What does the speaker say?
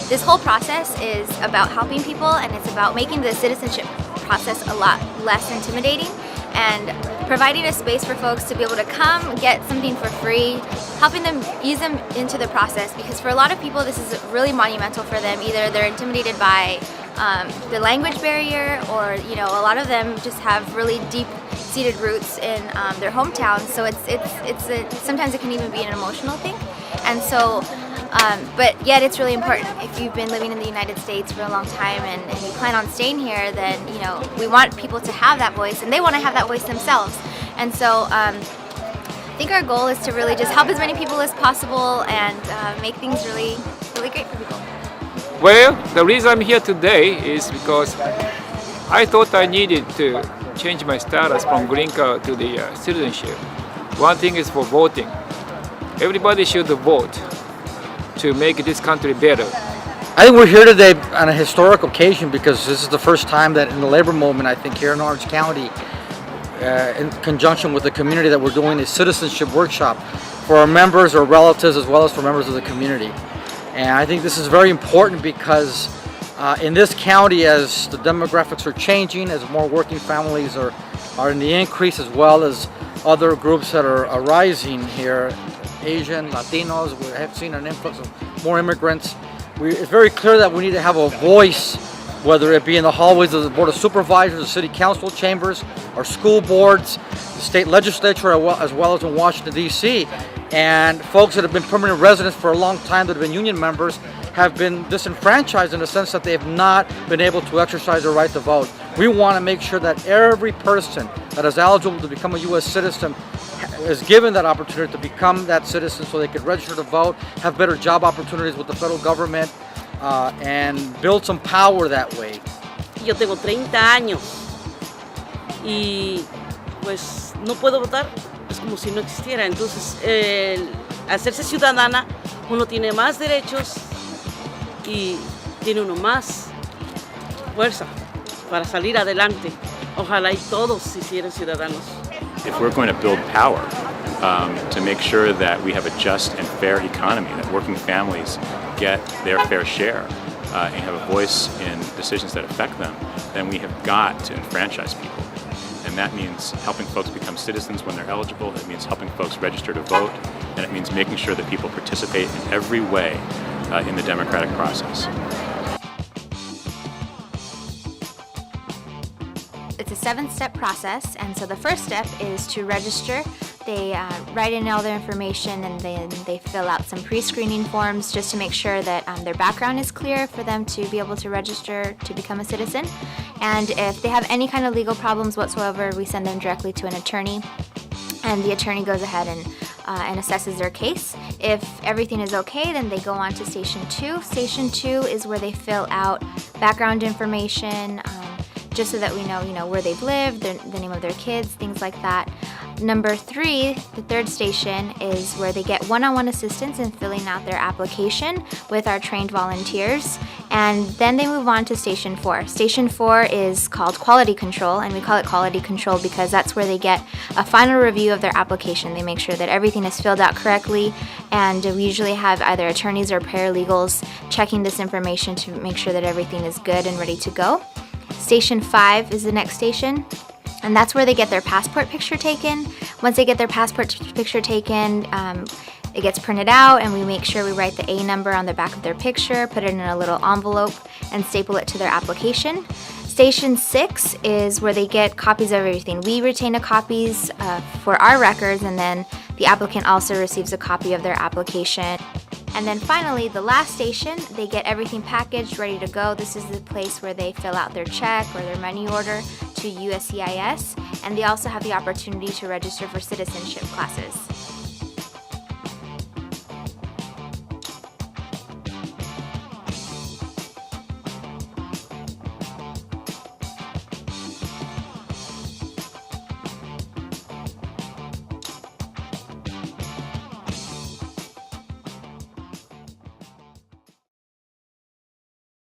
this whole process is about helping people, and it's about making the citizenship process a lot less intimidating and providing a space for folks to be able to come, get something for free, helping them ease them into the process, because for a lot of people this is really monumental for them. Either they're intimidated by the language barrier, or a lot of them just have really deep-seated roots in their hometowns, so sometimes it can even be an emotional thing. And so but yet it's really important. If you've been living in the United States for a long time and you plan on staying here, then we want people to have that voice, and they want to have that voice themselves. And so I think our goal is to really just help as many people as possible and make things really, really great for people. Well, the reason I'm here today is because I thought I needed to change my status from green card to the citizenship. One thing is for voting. Everybody should vote to make this country better. I think we're here today on a historic occasion because this is the first time that in the labor movement, I think here in Orange County, in conjunction with the community, that we're doing a citizenship workshop for our members or relatives as well as for members of the community. And I think this is very important because in this county, as the demographics are changing, as more working families are in the increase, as well as other groups that are arising here, Asian, Latinos, we have seen an influx of more immigrants. It's very clear that we need to have a voice, whether it be in the hallways of the Board of Supervisors, the City Council chambers, our school boards, the state legislature, as well as in Washington, D.C. And folks that have been permanent residents for a long time, that have been union members, have been disenfranchised in the sense that they have not been able to exercise their right to vote. We want to make sure that every person that is eligible to become a U.S. citizen is given that opportunity to become that citizen, so they could register to vote, have better job opportunities with the federal government, and build some power that way. Yo tengo 30 años y pues no puedo votar, es como si no existiera. Entonces, hacerse ciudadana, uno tiene más derechos y tiene uno más fuerza para salir adelante. Ojalá y todos se hicieran ciudadanos. If we're going to build power to make sure that we have a just and fair economy, that working families get their fair share and have a voice in decisions that affect them, then we have got to enfranchise people. And that means helping folks become citizens when they're eligible. It means helping folks register to vote. And it means making sure that people participate in every way in the democratic process. It's a 7-step process, and so the first step is to register. They write in all their information, and then they fill out some pre-screening forms just to make sure that their background is clear for them to be able to register to become a citizen. And if they have any kind of legal problems whatsoever, we send them directly to an attorney, and the attorney goes ahead and assesses their case. If everything is okay, then they go on to Station 2. Station 2 is where they fill out background information, just so that we know, where they've lived, the name of their kids, things like that. Number 3, the third station, is where they get one-on-one assistance in filling out their application with our trained volunteers. And then they move on to Station 4. Station 4 is called Quality Control, and we call it Quality Control because that's where they get a final review of their application. They make sure that everything is filled out correctly, and we usually have either attorneys or paralegals checking this information to make sure that everything is good and ready to go. Station 5 is the next station, and that's where they get their passport picture taken. Once they get their passport picture taken, it gets printed out, and we make sure we write the A number on the back of their picture, put it in a little envelope, and staple it to their application. Station 6 is where they get copies of everything. We retain the copies for our records, and then the applicant also receives a copy of their application. And then finally, the last station, they get everything packaged, ready to go. This is the place where they fill out their check or their money order to USCIS, and they also have the opportunity to register for citizenship classes.